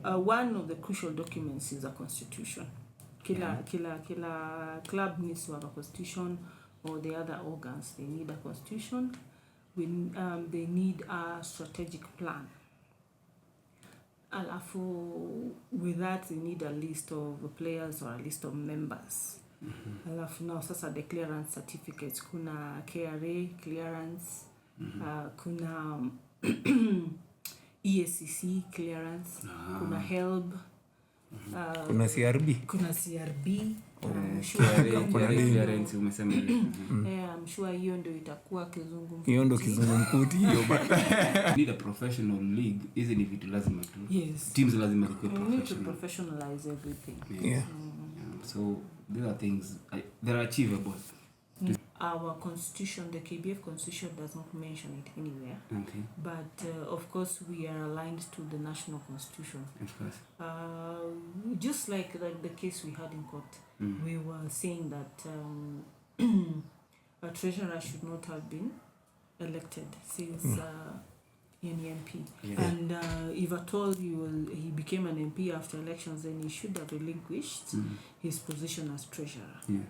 one of the crucial documents is a constitution. Kila club needs to have a constitution, or the other organs, they need a constitution. They need a strategic plan. Alafu, with that, they need a list of players or a list of members. Alafu, now sasa the clearance certificates. Kuna KRA clearance, kuna ESCC clearance, kuna HELB, kuna CRB. Clearance umesema. I'm sure hiyo ndio itakuwa kizungumkuti. Hiyo ndio kizungumkuti hiyo bana. Need a professional league, isn't it lazima tu. Yes. Teams lazima zikuwe professional. We need to professionalize everything. Yeah. So these are things they're achievable. Our constitution, the KBF constitution, does not mention it anywhere. Okay. But of course, we are aligned to the national constitution. Of course. Just like the case we had in court, we were saying that a treasurer should not have been elected since an MP. Yeah. And if at all he became an MP after elections, then he should have relinquished his position as treasurer. Yeah.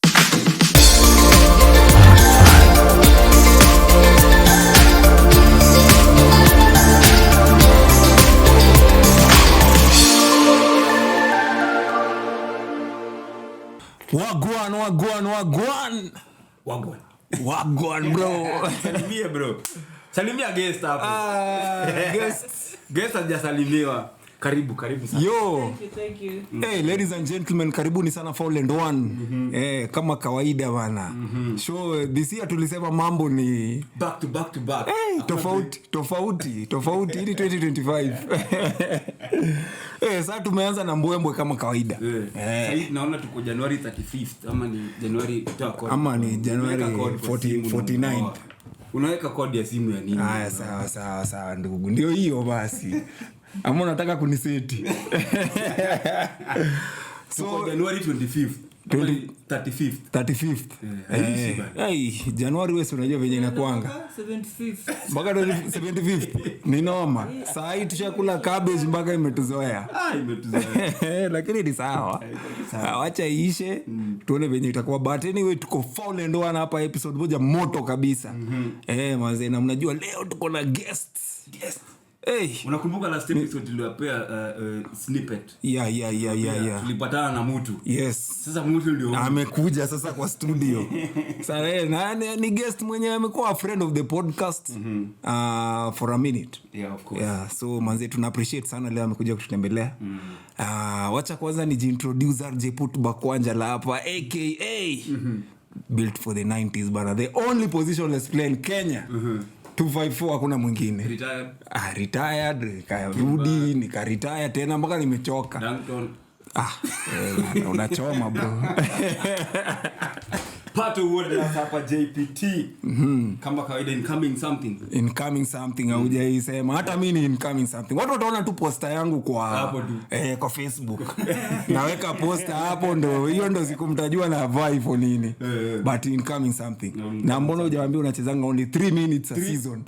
Wagwan bro. Salimia guest hapa. Guest hajasalimiwa. Karibu sana. Yo. Thank you. Hey, ladies and gentlemen, karibuni sana Foul and One. Kama kawaida bana. Show this year tulisema mambo ni back to back. Hey, tofauti hii 2025. Sasa tumeanza na mbwembwe kama kawaida. Sasa naona tuko January 35th ama ni January tutakuwa. Ama ni January 49. Unaweka kodi ya simu ya nini? Haya sawa ndugu. Ndio hiyo basi. Ama unataka kuniseti. So January 25th. 35th. Hey, January wewe unajua venye inakuanga. 75th. Mpaka 75th. Ni noma. Saa hii tushakula cabbage mpaka imetuzoea. Imetuzoea. Lakini ni sawa. Acha iishe. Tuone venye itakuwa. But anyway tuko Foul and One hapa episode moja moto kabisa. Manze na mnajua leo tuko na guests. Hey, unakumbuka last episode tuliwapea snippet? Yeah. Tulipatana na mtu. Yes. Sasa mtu ndio amekuja sasa kwa studio. Sasa ni guest mwenye amekuwa a friend of the podcast for a minute. Yeah, of course. Yeah, so manze tuna appreciate sana leo amekuja kututembelea. Wacha kwanza nijiintroduce RJ Putba Kwanja la hapa aka built for the 90s bana. The only positionless player in Kenya. 254 hakuna mwingine. Retired, karudi, nikaretire tena mpaka nimechoka. Danton. Unachoma bro. Pato word hapa JPT. Kama kawaida incoming something haujaisema. Hata mimi ni incoming something. Watu wataona tu poster yangu kwa Facebook. Naweka poster hapo ndo hiyo ndo sikumtajua na vibe nini. But incoming something. Na mbona hujawaambia unachezanga only 3 minutes a season?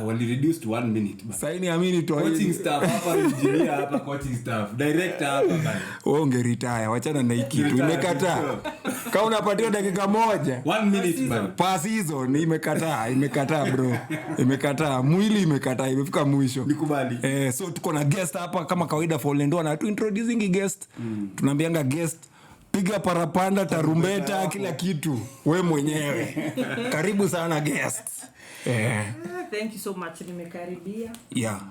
Wali reduced to 1 minute. Saini amini tu coaching staff hapa, engineer hapa, coaching staff, director hapa bana. Wewe ungeretire, wachana na hiki kitu. Imekataa. Kama unapatiwa dakika moja 1 minute bana. Per season imekataa bro. Imekataa, mwili imekataa, imefika mwisho. Nikubali. So tuko na guest hapa kama kawaida Foul and One, tu introducing guest. Tunaambianga guest piga parapanda, tarumbeta, kila kitu wewe mwenyewe. Karibu sana guest. Thank you so much, nimekaribia. Yeah.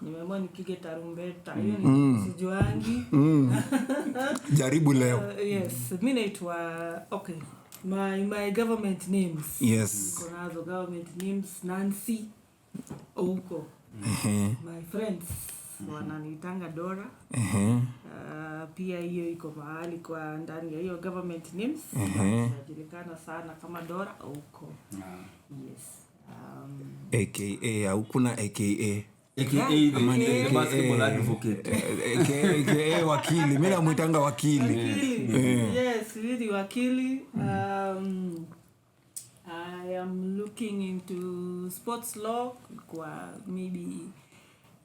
Nimeamua nipige tarumbeta. Hiyo ni sijuangi. Jaribu leo. Yes, mimi naitwa my government names. Yes. Konazo government names Nancy Ouko. My friends wananitanga Dora. Pia hiyo iko mahali kwa ndani ya hiyo government names. Inajulikana sana kama Dora Ouko. Yes. AKA au kuna AKA the basketball advocate. AKA wakili. Mimi namuitanga wakili. Yes, really wakili. I am looking into sports law kwa maybe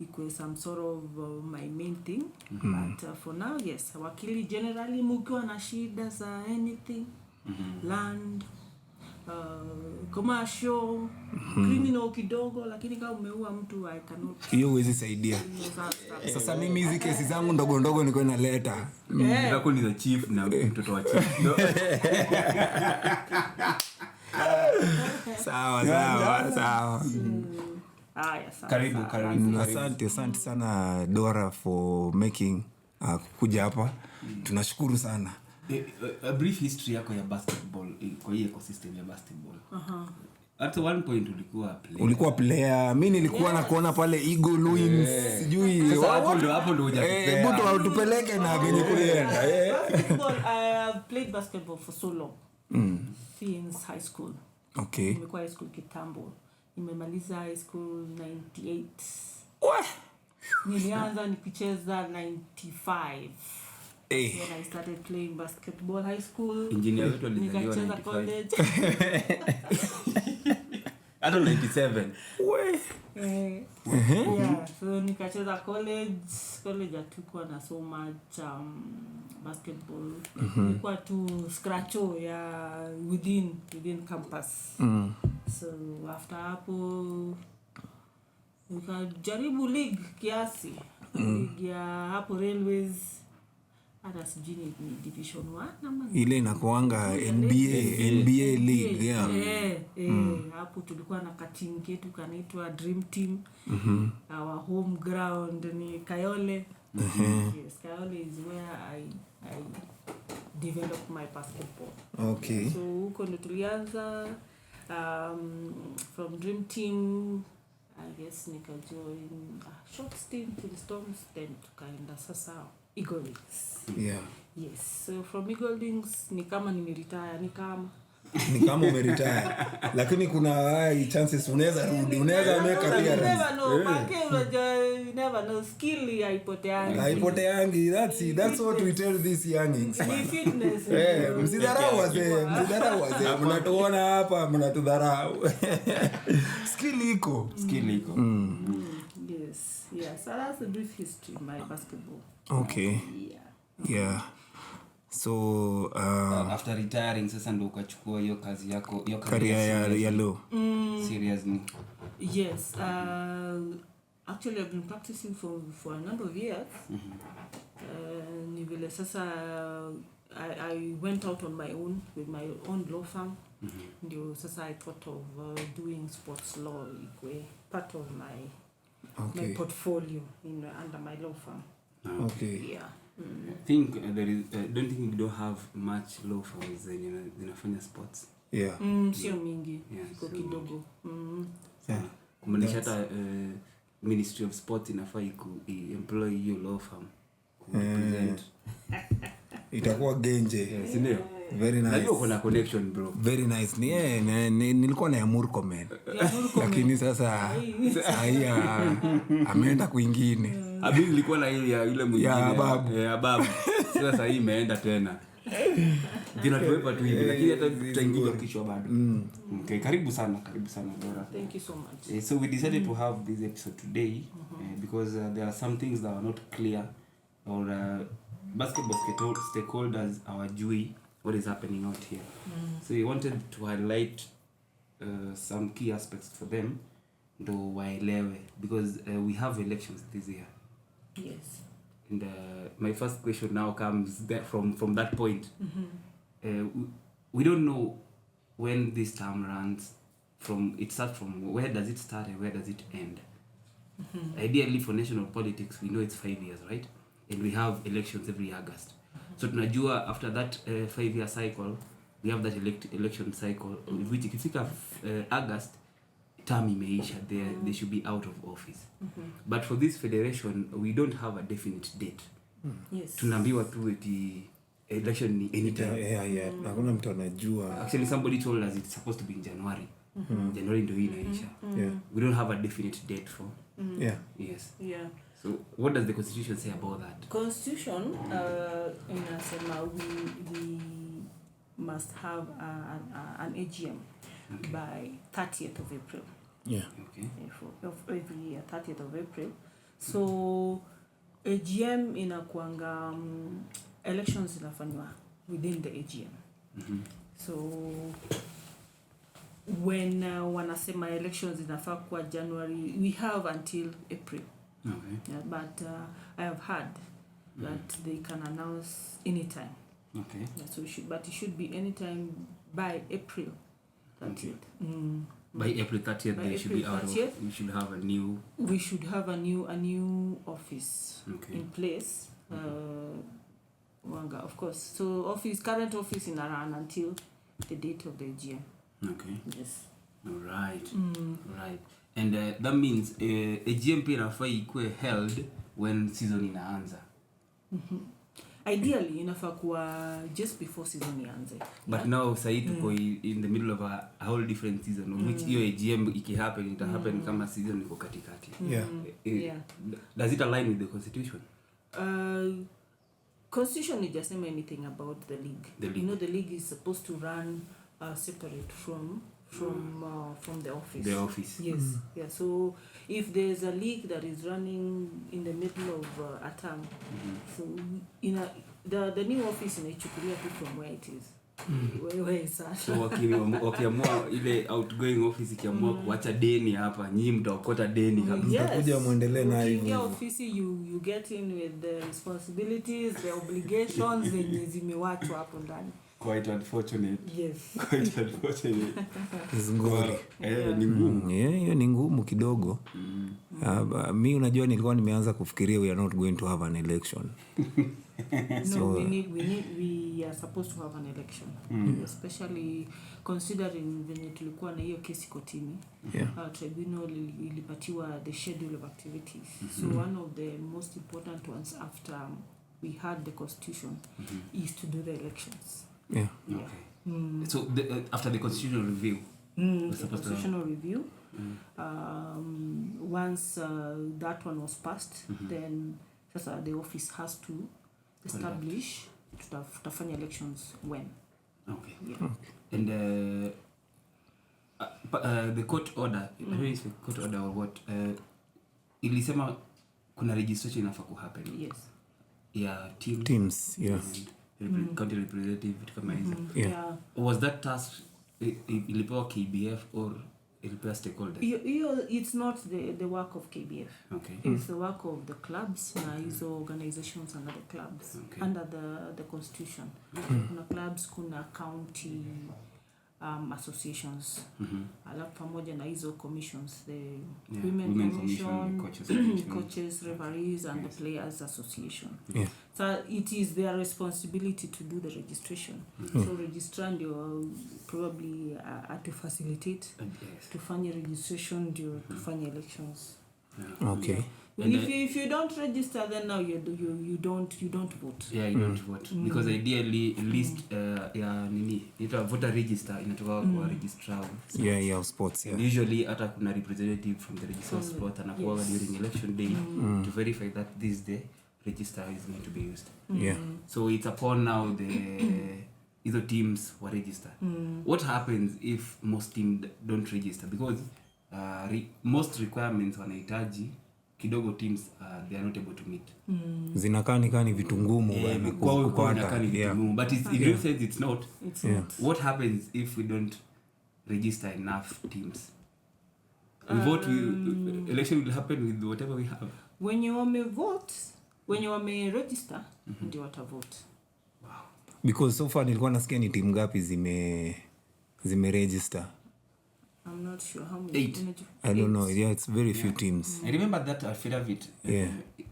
ikuwe some sort of my main thing. But for now, yes, wakili generally mukiwa na shida za anything, land, commercial, criminal kidogo, lakini kama umeua mtu I cannot. Hiyo huwezi saidia. Sasa mimi hizi kesi zangu ndogo ndogo niko naleta. Ndio ni the chief na mtoto wa chief. Sawa. Karibu. Asante sana Dora for making kuja hapa. Tunashukuru sana. A brief history yako ya basketball, kwa hii ecosystem ya basketball. At one point ulikuwa player. Mimi nilikuwa na kuona pale Eagle Wings. Sijui hapo ndo hujatupea. Buto tupeleke na venye kulienda. Basketball, I have played basketball for so long. Since high school. Okay. Nimekuwa high school kitambo. Nimemaliza high school 98. Nilianza nikicheza 95. When I started playing basketball high school. Engineer wetu alizaliwa 95. College. Hata 97. Yeah, so nikacheza college hatukuwa na so much basketball. Ilikuwa tu scratcho ya within campus. So after hapo nikajaribu league kiasi. League ya hapo Railways hata sijui ni division 1 ama ile inakuanga NBA league hapo tulikuwa na team ketu kanaitwa Dream Team. Our home ground ni Kayole. Yes, Kayole is where I developed my basketball. Okay. So huko ndo tulianza from Dream Team. I guess nikajoin short stint in Storms, then tukaenda sasa Eagle Wings. Yeah. Yes. So from Eagle Wings ni kama nimeretire, ni kama umeretire. Lakini kuna chances unaweza rudi, unaweza make appearance. You never know, skill haipoteangi. That's what we tell these youngins. Ni fitness. Msidharau wazee. Mnatuona hapa mnatudharau. Skill iko. Yes. Yeah, so that's a brief history of my basketball. Okay. Yeah. So after retiring sasa ndo ukachukua hiyo kazi yako, hiyo career ya law. Seriously? Yes. Actually I've been practicing for a number of years. Ni vile sasa I went out on my own with my own law firm. Ndio sasa I thought of doing sports law ikwe part of my portfolio under my law firm. Okay. Yeah. I think don't think we don't have much law firms zinafanya sports. Yeah. Sio mingi. Iko kidogo. Yeah. Kumaanisha hata Ministry of Sport inafaa employ your law firm represent. Itakuwa genje. Si ndio? Very nice. Najua kuna connection bro. Very nice. Nilikuwa na Murkomen. Lakini sasa ameenda kwingine. Abi nilikuwa na ile ya yule mwingine. Ya babu. Sasa hii imeenda tena. Jina tuwepa tu hivi lakini hata tutaingia kichwa bado. Okay, karibu sana Dora. Thank you so much. So we decided to have this episode today because there are some things that are not clear or basketball stakeholders hawajui what is happening out here. So we wanted to highlight some key aspects for them ndo waelewe because we have elections this year. Yes. And my first question now comes from that point. We don't know when this term runs it starts from where does it start and where does it end. Ideally for national politics we know it's 5 years, right? And we have elections every August. So tunajua after that 5-year cycle we have that election cycle which ikifika August term imeisha, they should be out of office. But for this federation we don't have a definite date. Yes. Tunaambiwa tu eti election ni anytime. Yeah. Hakuna mtu anajua. Actually somebody told us it's supposed to be in January. January ndio inaisha. We don't have a definite date for. Yes. Yeah. So what does the constitution say about that? Constitution inasema we must have an AGM by 30th of April. Yeah. Okay. Of every year, 30th of April. So AGM inakuanga elections inafanywa within the AGM. So when wanasema elections inafaa kwa January, we have until April. Okay. Yeah, but I have heard that they can announce anytime. Okay. Yeah, so it should be anytime by April 30th. By April 30th, By they should April be out 30th, of. We should have a new. We should have a new office in place. Wanga, of course. So current office in Aran until the date of the AGM. Okay. Yes. Right. Right. And that means AGM pia inafaa ikuwe held when season inaanza. Ideally inafaa kuwa just before season ianze. But now say tuko in the middle of a whole different season, which hiyo AGM ikihappen ita happen kama season iko katikati. Does it align with the constitution? Constitution it doesn't say anything about the league. You know, the league is supposed to run separate from the office. The office. Yes. Yeah. So if there's a league that is running in the middle of a term, so the new office inaichukulia tu from where it is. Where is that? So wakiamua ile outgoing office ikiamua kuacha deni hapa, nyinyi mtaokota deni kabisa. Mtakuja muendelee na hivyo. Ukiingia ofisi you get in with the responsibilities, the obligations zenye zimewachwa hapo ndani. Quite unfortunate. Yes. Quite unfortunate. Ngori. Ni ngumu. Hiyo ni ngumu kidogo. Mi unajua nilikuwa nimeanza kufikiria we are not going to have an election. No, we are supposed to have an election. Especially considering venye tulikuwa na hiyo kesi kotini. Tribunal ilipatiwa the schedule of activities. So one of the most important ones after we had the constitution is to do the elections. Yeah. Okay. So after the constitutional review, the constitutional review, once that one was passed, then the office has to establish tutafanya elections when. Okay. Yeah. Okay. And the court order, I don't know if it's the court order or what, ilisema kuna registration inafaa ku happen. Yes. Yeah, teams, yeah. County representative kama hizo. Yeah. Was that task ilipewa KBF or ilipewa stakeholders? It's not the work of KBF. Okay. It's the work of the clubs na hizo organizations under the clubs, under the constitution. Kuna clubs, kuna county associations, alafu pamoja na hizo commissions, the women commission, coaches, referees and the players association. So it is their responsibility to do the registration. So registrar ndio probably to facilitate tufanye registration ndio tufanye elections. Okay. If you don't register, then now you don't vote. Yeah, you don't vote because ideally at least voter register inatoka kwa registrar. Yeah, sports. Yeah. And usually hata kuna representative from the registrar of sport anakuwa during election day to verify that this the register is going to be used. Yeah. So it's upon now the teams were register. What happens if most teams don't register? Because most requirements wanahitaji kidogo teams they are not able to meet. Zinakaa ni vitu ngumu kupata. But in real sense it's not. What happens if we don't register enough teams? We vote, election will happen with whatever we have. When you wame register, ndio watavote. Wow. Because so far nilikuwa nasikia ni timu ngapi zime register. I'm not sure how many. 8. I don't know. Yeah, it's very few teams. I remember that affidavit.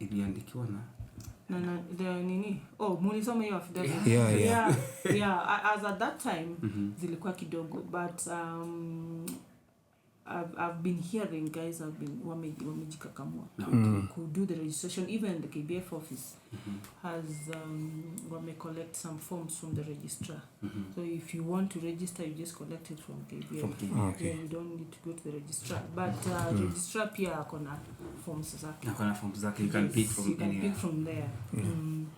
Iliandikiwa na the nini? Oh, mulisoma hiyo affidavit. Yeah. As at that time, zilikuwa kidogo, but I've been hearing guys have been wamejikakamua could do the registration. Even the KBF office has collect some forms from the registrar. So if you want to register, you just collect it from KBF. Okay. Yeah, you don't need to go to the registrar. But registrar pia akona forms zake. You can pick from you can pick from there.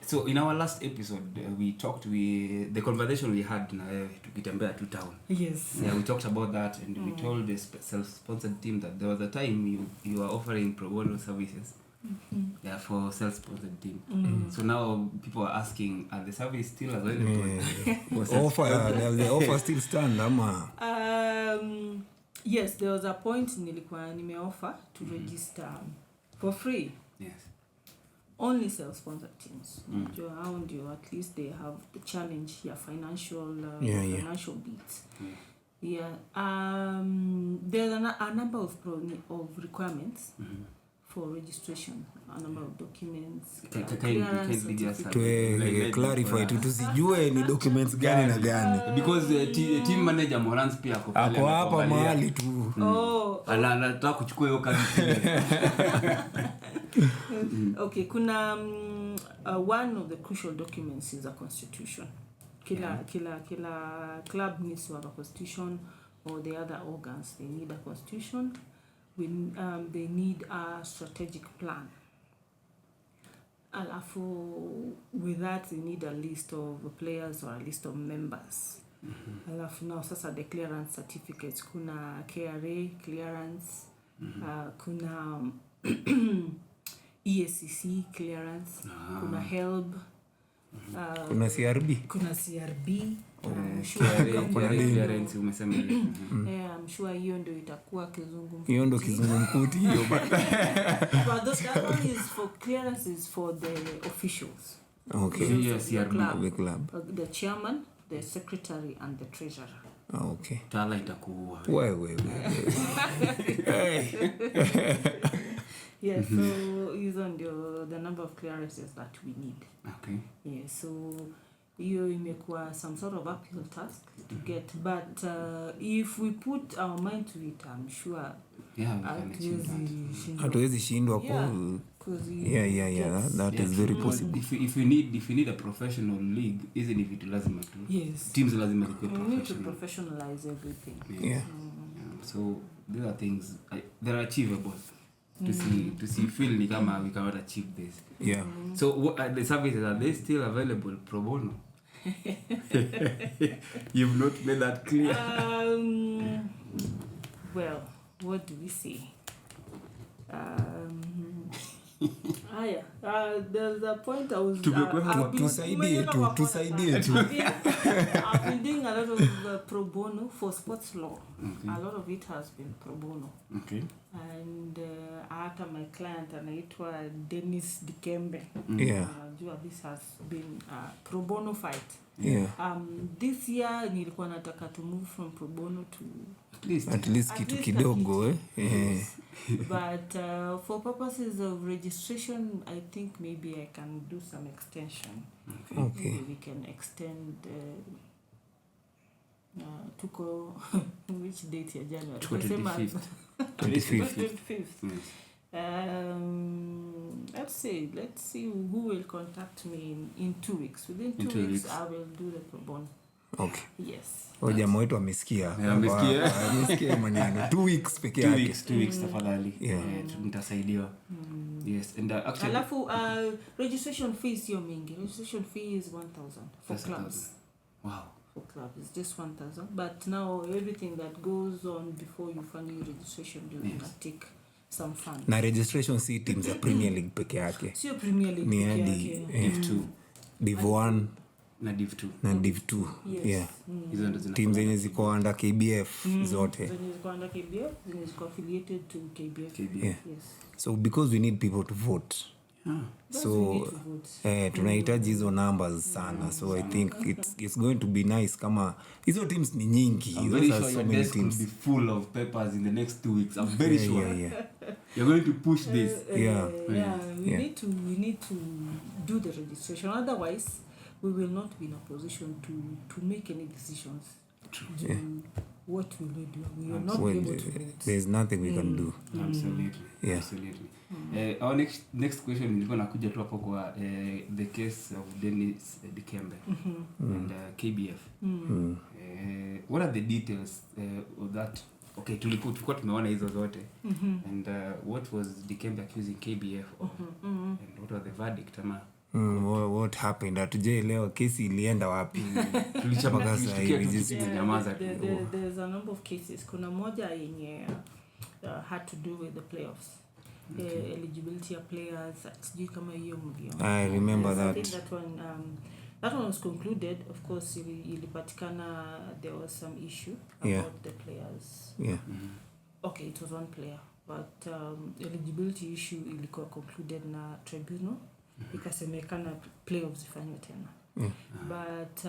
So in our last episode we talked the conversation we had na tukitembea to town. Yes. Yeah, we talked about that and we told the self-sponsored team that there was a time you were offering pro bono services Yeah, for self-sponsored team. So now people are asking, are the surveys still available? The offer still stand ama? Yes, there was a point nilikuwa nimeoffer to register for free. Yes. Only self-sponsored teams. How ndio at least they have the challenge ya financial beats. Yeah. There's a number of requirements for registration, a number of documents. Clarify tusijue ni documents gani na gani. Because team manager Morans pia ako hapa mahali tu. Anataka kuchukua hiyo kazi. Okay, kuna one of the crucial documents is a constitution. Kila club needs to have a constitution, or the other organs, they need a constitution. They need a strategic plan. Alafu, with that, they need a list of players or a list of members. Alafu, now sasa the clearance certificates. Kuna KRA clearance, kuna ESCC clearance, kuna HELB, kuna CRB. Clearance umesema ile. I'm sure hiyo ndio itakuwa kizungumkuti. Hiyo ndio kizungumkuti hiyo but that one is for clearances for the officials. Okay. Yes, the club. The chairman, the secretary and the treasurer. Okay. Tala itakuwa. Wewe. Yes, so hizo ndio the number of clearances that we need. Okay. Yeah, so hiyo imekuwa some sort of uphill task to get, but if we put our mind to it, I'm sure hatuwezi shindwa that is very possible. If you need a professional league, isn't it lazima tu? Yes. Teams lazima zikuwe professional. We need to professionalize everything. Yeah. So these are things that are achievable. To see feel ni kama we cannot achieve this. Yeah. So what the services, are they still available pro bono? You've not made that clear. Well, what do we say? There's a point I was tusaidie tu. I've been doing a lot of pro bono for sports law. Okay. A lot of it has been pro bono. Okay. And hata my client anaitwa Dennis Dikembe. Yeah. This has been a pro bono fight. Yeah. This year nilikuwa nataka to move from pro bono to at least kitu kidogo Yes. But for purposes of registration, I think maybe I can do some extension. Okay. Maybe we can extend tuko which date ya January? 25th. 25th. Let's see who will contact me in 2 weeks. Within 2 weeks, I will do the pro bono. Okay. Yes. Jamaa wetu amesikia. Amesikia maneno. 2 weeks peke yake. 2 weeks tafadhali. Tutasaidiwa. Yes, and actually alafu registration fee sio mingi. Registration fee is 1,000 for clubs. Wow. For clubs it's just 1,000, but now everything that goes on before you fund your registration you take some funds. Na registration si teams za Premier League peke yake. Sio Premier League peke yake. Div 2, Div 1 na Div 2. Na Div 2. Yes. Yeah. Hizo ndo zina teams zenye ziko under KBF zote. Zenye ziko under KBF, zenye ziko affiliated to KBF. Yeah. Yes. So because we need people to vote. So tunahitaji hizo numbers sana. So I think it's going to be nice kama hizo teams ni nyingi. I'm very sure your desk will be full of papers in the next 2 weeks. I'm very sure. Yeah. You're going to push this. We need to do the registration. Otherwise, we will not be in a position to make any decisions. True. What will we do? We will not be able to do it. There's nothing we can do. Absolutely. Yeah. Absolutely. Our next question nilikuwa nakuja tu hapo kwa the case of Dennis Dikembe and KBF. What are the details of that? Okay, tulikuwa tumeona hizo zote. And what was Dikembe accusing KBF of? And what was the verdict ama? What happened? Hatujaelewa kesi ilienda wapi. There's a number of cases. Kuna moja yenye had to do with the playoffs. eligibility of players, sijui kama hiyo mlio. I remember that. I think that one was concluded. Of course, ilipatikana there was some issue about the players. Yeah. Okay, it was one player, but eligibility issue ilikuwa concluded na tribunal. Ikasemekana playoffs ifanywe tena. But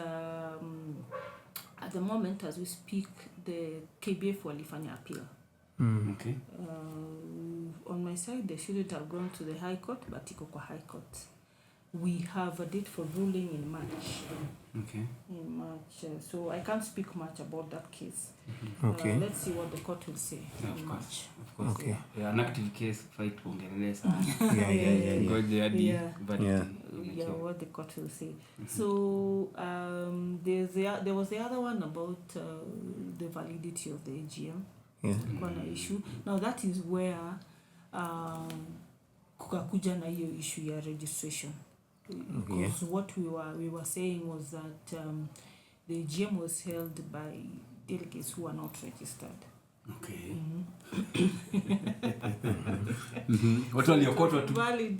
at the moment as we speak, the KBF walifanya appeal. Okay. On my side, they shouldn't have gone to the High Court, but iko kwa High Court. We have a date for ruling in March. Okay. In March, so I can't speak much about that case. Okay. Let's see what the court will say in March. Of course. Okay. Yeah, an active case fight pongelele sana. Yeah. Ngoje hadi validity. Yeah, what the court will say. So there was the other one about the validity of the AGM. Kuna issue. Now that is where kukakuja na hiyo issue ya registration. Because what we were saying was that the AGM was held by delegates who are not registered. Okay. What waliokotwa tu. Valid.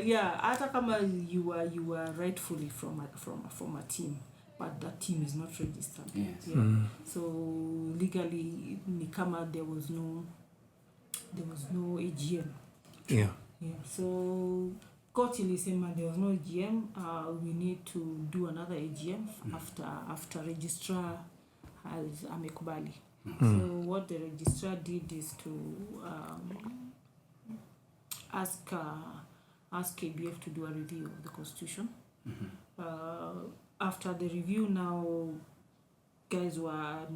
Yeah, hata kama you are rightfully from a team, but that team is not registered. Yes. Yeah. So legally ni kama there was no AGM. Yeah. So court ilisema there was no AGM. We need to do another AGM after registrar has amekubali. So what the registrar did is to ask KBF to do a review of the constitution. After the review, now guys were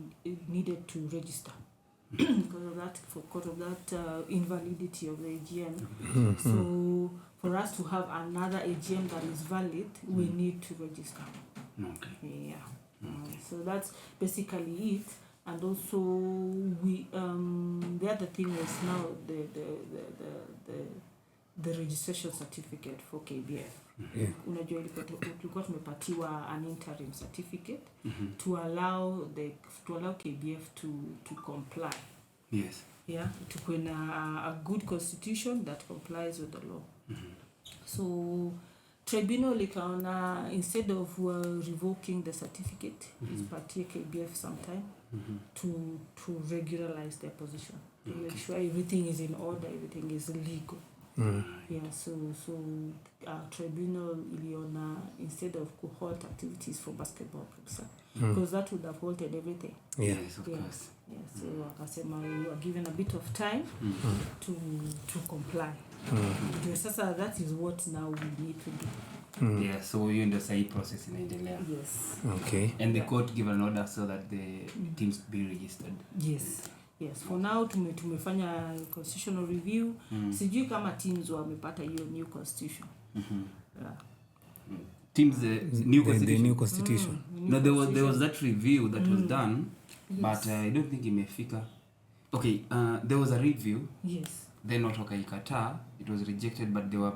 needed to register because of that invalidity of the AGM. So for us to have another AGM that is valid, we need to register. Okay. Yeah. So that's basically it. And also we the other thing was now the registration certificate for KBF. Unajua tulikuwa tumepatiwa an interim certificate to allow KBF to comply. Yes. Yeah, to put a good constitution that complies with the law. So tribunal ikaona instead of revoking the certificate, ipatie KBF some time to regularize their position, to make sure everything is in order, everything is legal. Yeah, so tribunal iliona instead of halt activities for basketball because that would have halted everything. Yes, of course. Yeah, so akasema you are given a bit of time to comply. Sasa that is what now we need to do. Yeah, so hiyo ndio sahi process inaendelea. Yes. Okay. And the court give an order so that the teams be registered. Yes, for now tumefanya constitutional review. Sijui kama teams wamepata hiyo new constitution. Yeah. Teams new constitution. The new constitution. No, there was that review that was done, but I don't think imefika. Okay, there was a review. Yes. Then not wakaikataa, it was rejected, but there were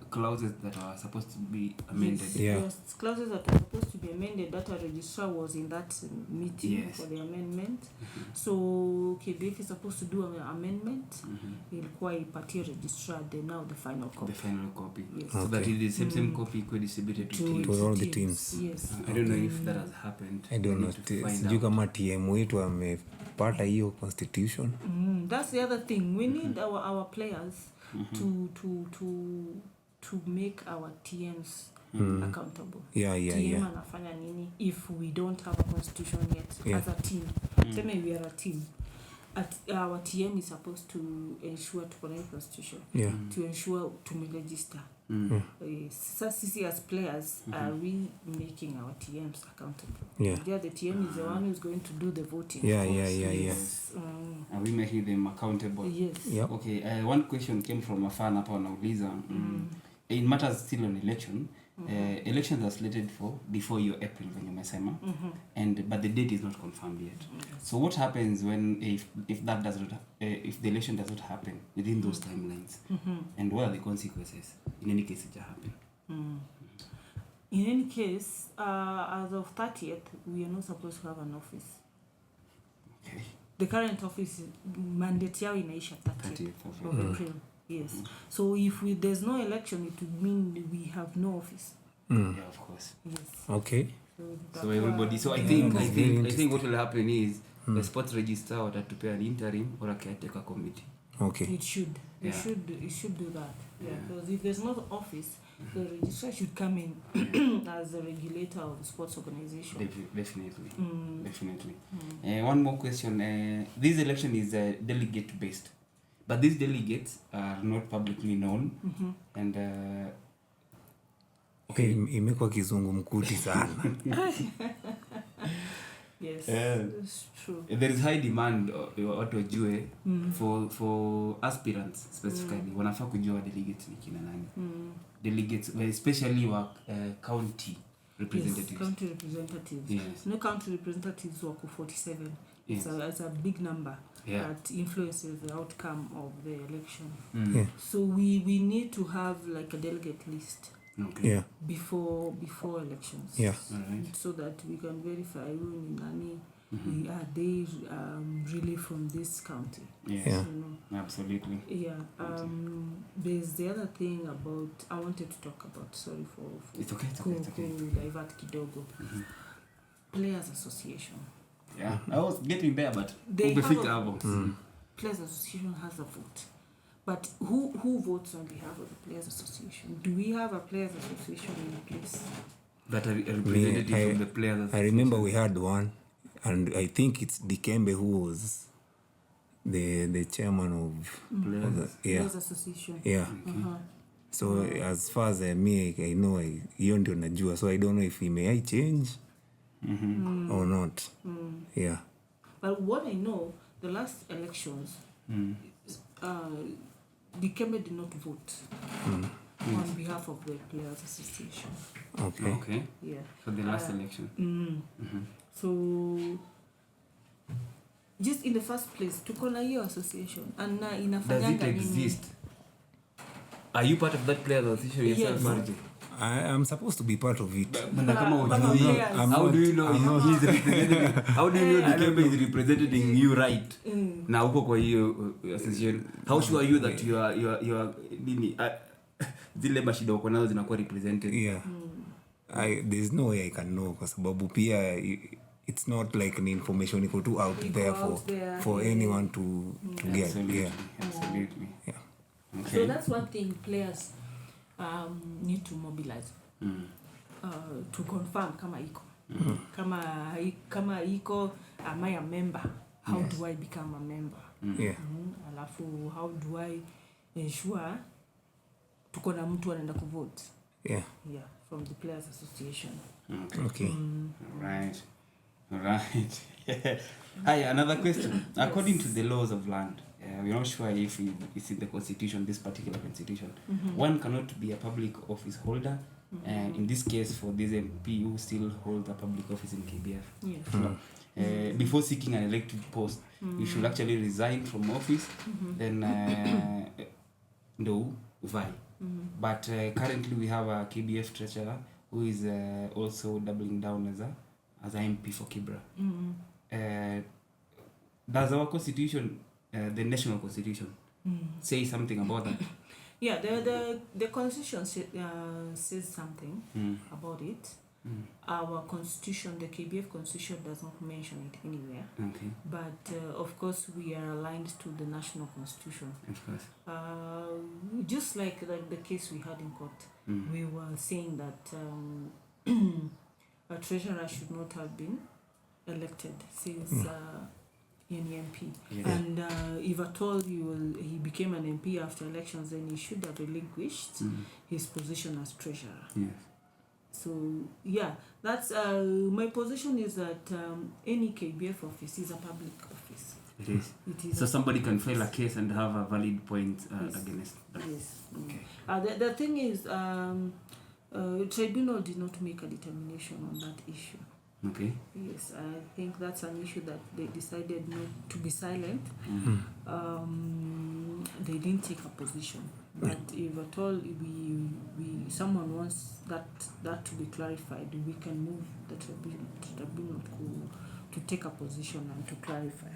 clauses that are supposed to be amended. Yes, clauses that are supposed to be amended. That a registrar was in that meeting for the amendment. So KBF is supposed to do an amendment. Ilikuwa ipatie registrar the final copy. The final copy. Yes. So that it is the same copy could be distributed to all the teams. Yes. I don't know if that has happened. I don't know. Sijui kama TM wetu amepata hiyo constitution. That's the other thing. We need our players to make our TMs accountable. TM anafanya nini if we don't have a constitution yet as a team. Tell we are a team. Our TM is supposed to ensure to connect a constitution. To ensure to register. So sisi as players are we making our TMs accountable? The TM is the one who's going to do the voting. Yes. Are we making them accountable? Yes. Yep. Okay, one question came from a fan hapa wanauliza in matters still on election. Elections are slated for before your April when umesema but the date is not confirmed yet. So what happens when if that does not if the election does not happen within those timelines and what are the consequences in any case it happen? In any case, as of 30th, we are not supposed to have an office. Okay. The current office mandate yao inaisha 30th of April. Yes. So if there's no election, it would mean we have no office. Yeah, of course. Yes. Okay. So everybody. So I think what will happen is the sports registrar watatupea an interim or a caretaker committee. Okay. It should. It should do that. Yeah. Because if there's no office, the registrar should come in as the regulator of the sports organization. Definitely. One more question. This election is delegate based, but these delegates are not publicly known. And okay, imekuwa kizungumkuti sana. Yes, it's true. There is high demand watu wajue for aspirants specifically. Wanafaa kujua delegates ni kina nani. Delegates, especially county representatives. Yes, county representatives. Yes. No, county representatives wako 47. Yes. It's a big number that influences the outcome of the election. Yeah. So we need to have like a delegate list. Okay. Yeah. Before elections. Yeah. All right. So that we can verify who ni nani. Are they really from this county? Yes. Yeah. You know? Absolutely. Yeah. There's the other thing about I wanted to talk about. Sorry for It's okay. divert kidogo. Players Association. Yeah. I was getting there, but They have Players Association has a vote. But who votes on behalf of the Players Association? Do we have a Players Association in place? that are representative from the players. I remember we had one, and I think it's Dikembe who was the chairman of Players Association. Yeah. So as far as me, I know hiyo ndio najua, so I don't know if he may change or not. Yeah. But what I know, the last elections, Dikembe did not vote on behalf of the Players Association. Okay. Yeah. For the last election. So, just in the first place, tuko na hiyo association. And inafanyanga nini? Does it exist? Are you part of that Players Association yourself, Margie? I am supposed to be part of it. How do you know he's representing? How do you know Dikembe is representing you right? Na uko kwa hiyo association. How sure are you that you are nini? Zile mashida uko nazo zinakuwa represented? Yeah. There's no way I can know kwa sababu pia it's not like an information iko too out there for anyone to get. Absolutely. Yeah. Okay. So that's one thing players need to mobilize to confirm kama iko. Kama iko, am I a member? How do I become a member? Yeah. Alafu, how do I ensure tuko na mtu anaenda kuvote? Yeah. Yeah, from the Players Association. Okay. All right. Hi, another question. According to the laws of land, we're not sure if it's in the constitution, this particular constitution. One cannot be a public office holder. And in this case, for this MP who still hold a public office in KBF. Yeah. Before seeking an elected post, you should actually resign from office, then vie. But currently we have a KBF treasurer who is also doubling down as an MP for Kibra. Does our constitution, the national constitution, say something about that? Yeah, the constitution says something about it. Our constitution, the KBF constitution, does not mention it anywhere. Okay. But of course, we are aligned to the national constitution. Of course. Just like the case we had in court, we were saying that a treasurer should not have been elected since an MP. Yes. And if at all he became an MP after elections, then he should have relinquished his position as treasurer. Yes. So yeah, that's my position is that any KBF office is a public office. It is. It is. So somebody can file a case and have a valid point against that. Yes. Okay. The thing is, tribunal did not make a determination on that issue. Okay. Yes, I think that's an issue that they decided not to be silent. They didn't take a position. But if at all someone wants that to be clarified, we can move the tribunal to take a position and to clarify.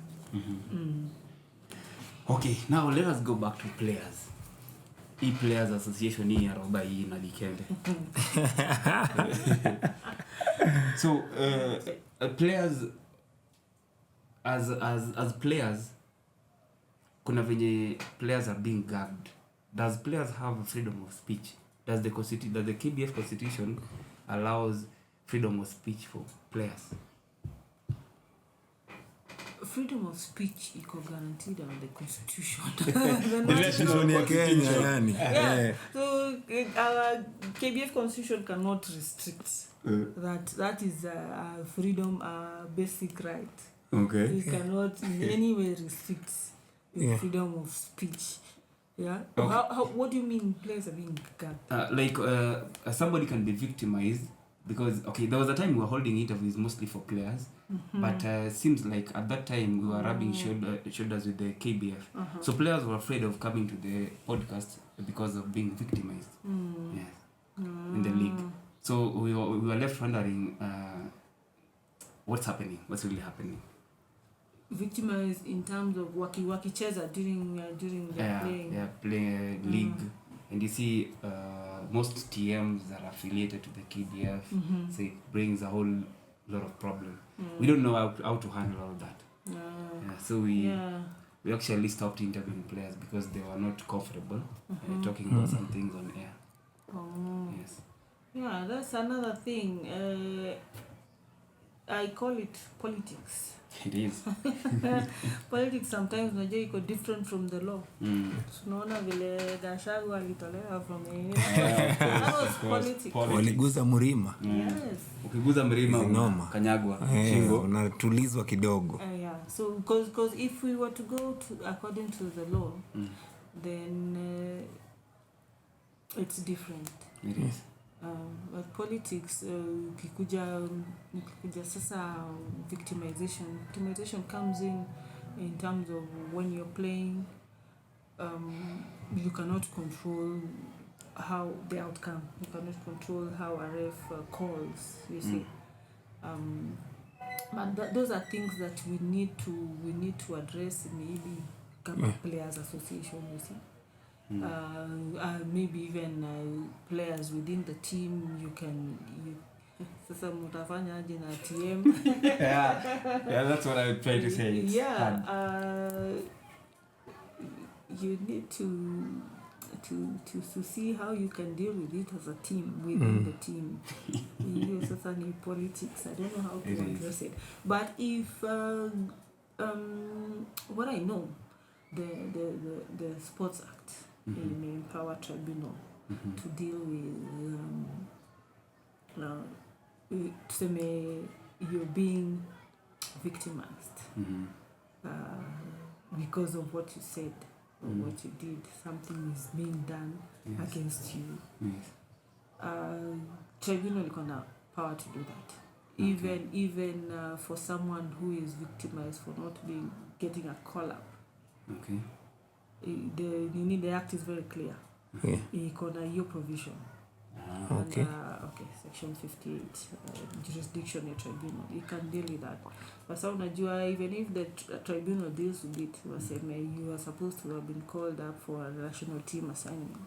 Okay, now let us go back to players. players association hii ya roba hii na likende. So players as players kuna venye players are being gagged. Does players have freedom of speech? Does the KBF constitution allows freedom of speech for players? Freedom of speech iko guaranteed under the constitution. Constitution ya Kenya yani. So our KBF constitution cannot restrict that is a freedom, a basic right. Okay. It cannot in any way restrict the freedom of speech. Yeah. Okay. How what do you mean players are being gagged? Somebody can be victimized because there was a time we were holding interviews mostly for players, but seems like at that time we were rubbing shoulders with the KBF. So players were afraid of coming to the podcast because of being victimized. In the league. So we were left wondering what's really happening. Victimized in terms of wakicheza during the playing league. And you see most TMs that are affiliated to the KBF, so it brings a whole lot of problem. We don't know how to handle all that. So we actually stopped interviewing players because they were not comfortable talking about some things on air. Yes. Yeah, that's another thing. I call it politics. It is. Politics sometimes unajua iko different from the law. Tunaona vile Gachagua alitolewa from that was politics. Waliguza mlima. Yes. Ukiguza mlima kanyagwa shingo unatulizwa kidogo. So because if we were to go to according to the law, then it's different. It is. But politics ukikuja sasa victimization comes in terms of when you're playing, you cannot control how the outcome, you cannot control how a ref calls, you see. But those are things that we need to address maybe players association, you see. Maybe even players within the team, sasa mtafanya aje na TM. Yeah, that's what I would try to say. You need to see how you can deal with it as a team within the team. Sasa ni politics. I don't know how to address it. But if what I know, the Sports Act may empower tribunal to deal with you're being victimized because of what you said or what you did. Something is being done against you. Tribunal got power to do that. Even for someone who is victimized for not getting a call up. Okay. The act is very clear. Ikona your provision. Okay. Section 58, jurisdiction ya tribunal. You can deal with that. But so unajua, even if the tribunal deals with it, you are supposed to have been called up for a national team assignment.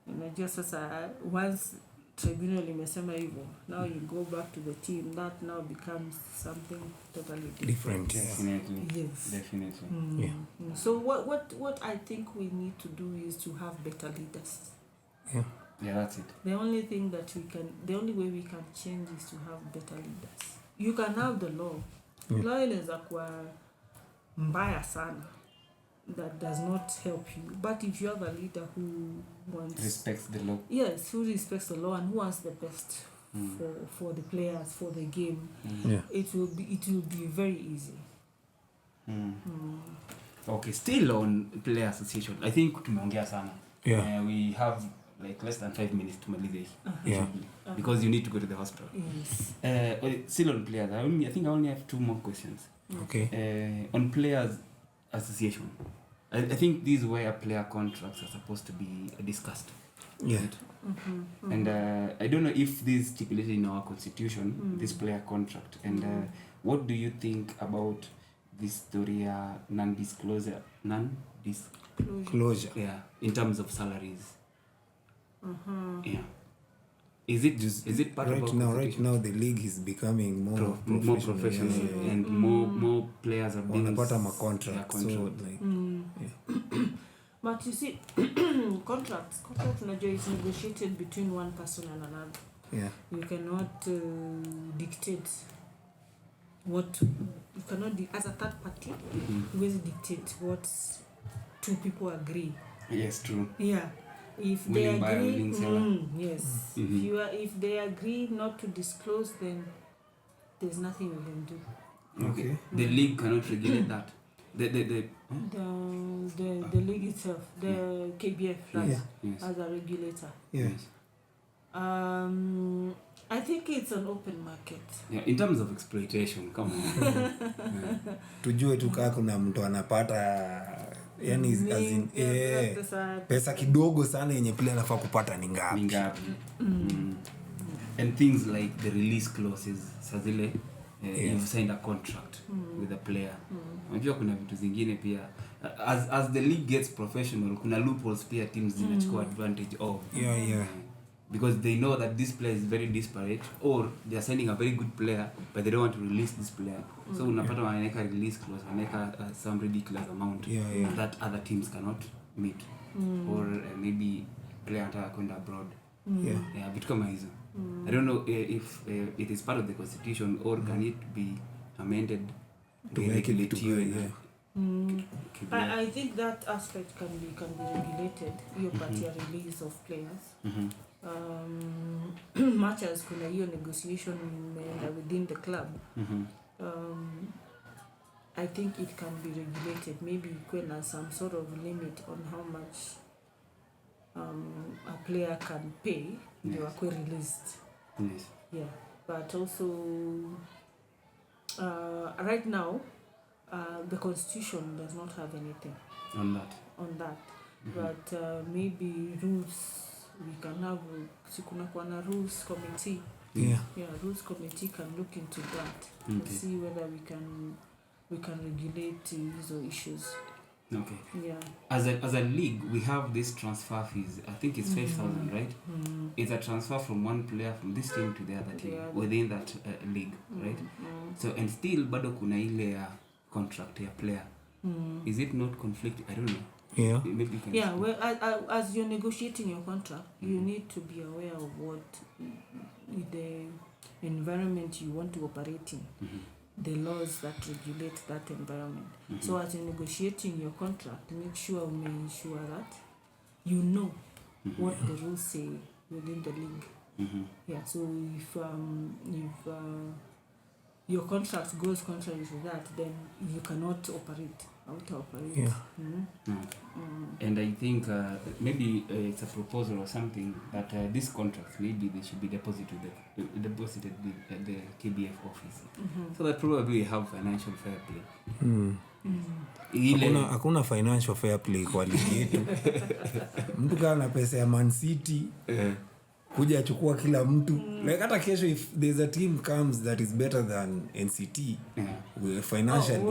Unajua sasa once tribunal imesema hivyo, now you go back to the team, that now becomes something totally different. Definitely. Yes. Definitely. So what I think we need to do is to have better leaders. Yeah, that's it. The only way we can change is to have better leaders. You can have the law. Law inaweza kuwa mbaya sana, that does not help you. But if you have a leader who respects the law. Yes, who respects the law and who wants the best for the players, for the game, it will be very easy. Okay, still on player association. I think tumeongea sana. We have like less than 5 minutes to malize because you need to go to the hospital. Yes. Still on players. I think I only have 2 more questions. Okay. On players association, I think these where player contracts are supposed to be discussed. Yeah. Right? And I don't know if this stipulated in our constitution, this player contract. And what do you think about this story non-disclosure Closure. Yeah, in terms of salaries. Yeah. Is it part Right of now the league is becoming more professional yeah. and more players are being wanapata ma contracts. So like But you see, contracts unajua is negotiated between one person and another. Yeah. You cannot dictate what you cannot as a third party. You will dictate what two people agree. Yes, true. Yeah. If Willing they agree, buyer, willing seller. yes. If they agree not to disclose, then there's nothing we can do. Okay. The league cannot regulate that. The league itself, the KBF, right, yes. as a regulator. yes. I think it's an open market. Yeah, in terms of exploitation, come on. Tujue tu kaa kuna mtu anapata yani as in pesa kidogo sana yenye pia anafaa kupata ni ngapi. And things like the release clauses, sazile you've signed a contract with a player. Unajua kuna vitu zingine pia as the league gets professional, kuna loopholes pia teams zinachukua advantage of. Yeah. Because they know that this player is very disparate, or they are signing a very good player but they don't want to release this player. So unapata wanaweka release clause, wanaweka some ridiculous amount that other teams cannot meet. Or maybe player anataka kwenda abroad. Yeah, vitu kama hizo. I don't know if it is part of the constitution or can it be amended to make it to I think that aspect can be regulated. Your party release of players. Much as kuna hiyo negotiation within the club. I think it can be regulated. Maybe kuna some sort of limit on how much a player can pay they were released. Yes. Yeah, but also right now the constitution does not have anything on that. But maybe rules we can have. Kuna kwana rules committee. Rules committee can look into that and see whether we can regulate these issues. Okay. Yeah. As a league, we have this transfer fees. I think it's 5,000, right? It's a transfer from one player from this team to the other team within that league, right? So and still bado kuna ile contract ya player. Is it not conflict? I don't know. Yeah. Maybe well, as you're negotiating your contract, you need to be aware of what the environment you want to operate in. The laws that regulate that environment. So as you're negotiating your contract, make sure that you know what the rules say within the league. Yeah. So if your contract goes contrary to that, then you cannot operate. Yeah. And I think maybe it's a proposal or something that these contracts maybe they should be deposited at the KBF office, so that probably have financial fair play. Hakuna financial fair play kwa ligi yetu. Mtu kana pesa ya Man City kuja achukua kila mtu. Like hata kesho if there's a team comes that is better than NCT financially.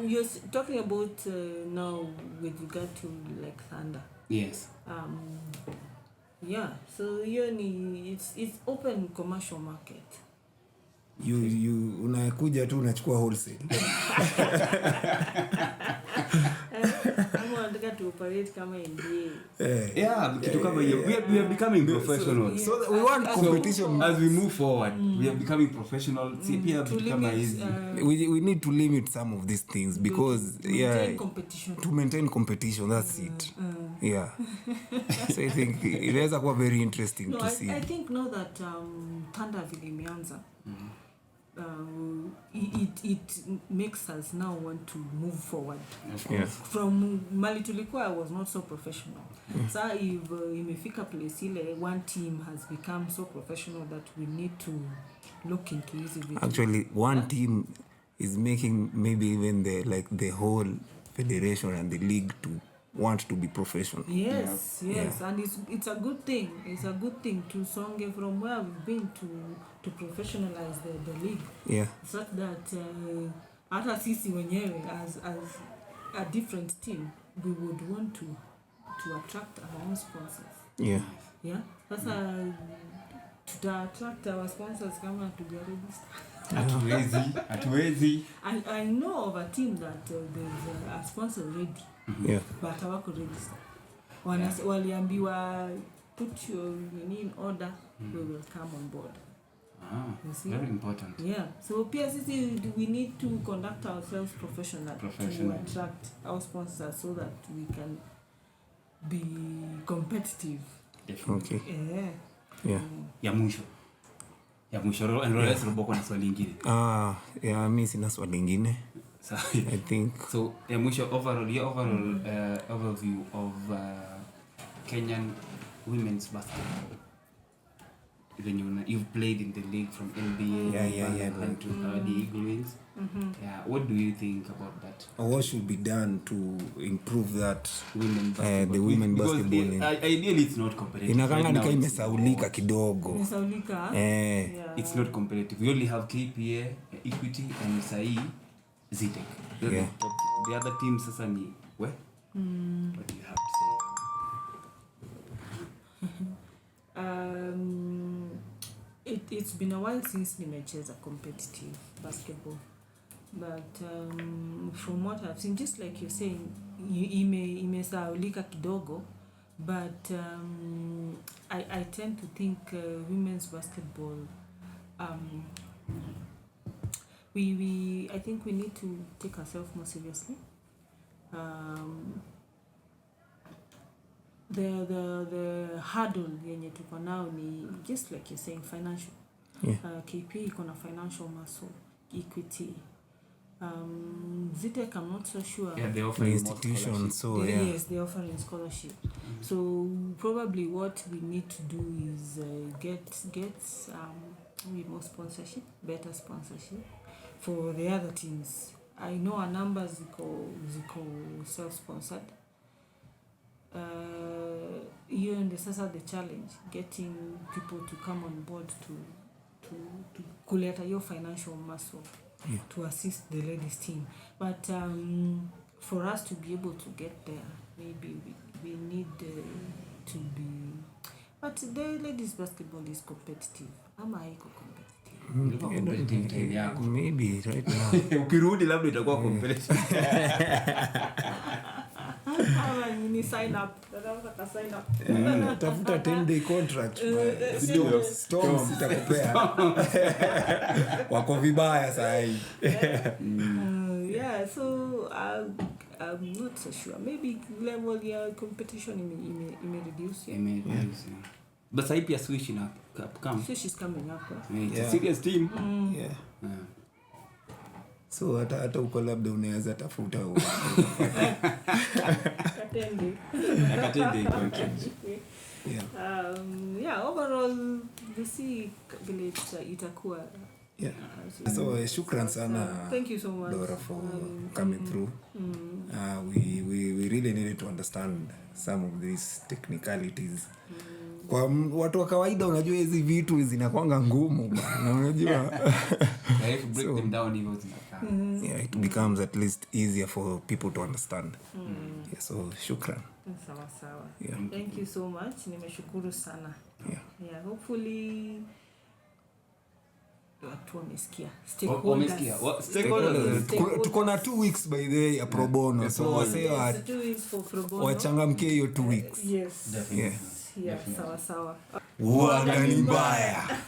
You're talking about now with regard to like Thunder. Yes. Yeah. So it's open commercial market. You unakuja tu unachukua wholesale. To operate kama NBA. Kitu kama hiyo. We are becoming professional. So we want competition. As we move forward, we are becoming professional. We need to limit some of these things because to maintain competition, that's it. Yeah. So I think it is quite very interesting to see. I think now that Thunder vile imeanza. It makes us now want to move forward. From mali tulikuwa I was not so professional. So if imefika place ile one team has become so professional that we need to look into it. Actually one team is making maybe even the whole federation and the league to want to be professional. Yes. And it's a good thing. It's a good thing to songe from where we've been to professionalize the league. Yeah. Such that hata sisi wenyewe as a different team we would want to attract our own sponsors. Yeah. Yeah. Sasa to attract our sponsors kama tujaregister. Hatuwezi. I know of a team that there's a sponsor ready. Yeah. But hawako register. Waliambiwa put your name in order, we will come on board. Very important. Yeah. So pia sisi we need to conduct ourselves professionally to attract our sponsors so that we can be competitive. Definitely. Okay. Yeah. Yeah. Ya mwisho enrollers roboko na swali lingine. Yeah, mimi sina swali lingine. So I think so ya mwisho overall overview of Kenyan women's basketball. Then you've played in the league from NBA and to the Eagle Wings. Yeah, what do you think about that? what should be done to improve that Women basketball? the women basketball? Ideally it's not competitive. Inakanga nika imesaulika kidogo. Imesaulika. Yeah. It's not competitive. We only have KPA, Equity and SAE, Zitek. The other teams sasa ni where? What do you have to say? It's been a while since nimecheza competitive basketball, but from what I've seen, just like you're saying, imesaulika kidogo, but I tend to think women's basketball, I think we need to take ourselves more seriously. The hurdle yenye tuko nao ni just like you're saying, financial. KP iko na financial muscle, Equity. Zitek, I'm not so sure. Yeah, they offer institution, so yes, they're offering scholarship. So probably what we need to do is get more sponsorship, better sponsorship for the other teams. I know our numbers ziko self-sponsored. You and the challenge, getting people to come on board to kuleta your financial muscle to assist the ladies team. But for us to be able to get there, maybe we need to be. But the ladies basketball is competitive. Ama haiko competitive. Maybe right now. Ukirudi labda itakuwa competitive. Ni sign up. Nataka sign up. Tafuta 10-day contract. Storms itakupea. Wako vibaya saa hii. Yeah, so I'm not so sure. Maybe level ya competition ime reduce. But sasa pia Swish ina come. Swish is coming up. It's a serious team. Yeah. So hata uko labda unaweza tafuta Akatende contract. Overall we see vile itakuwa. So shukran sana. Thank you so much, Dora, for coming through. We really needed to understand some of these technicalities. Kwa watu wa kawaida unajua hizi vitu zinakuanga ngumu bana, unajua. If you break them down even zinakaa. It becomes at least easier for people to understand. So shukran. Sawa. Thank you so much. Nimeshukuru sana. Hopefully watu wamesikia. Stakeholders. Tuko na 2 weeks by the way ya pro bono. So wasee 2 weeks for pro bono. wachangamkie hiyo 2 weeks. Yes. Sawa. Uanga ni mbaya.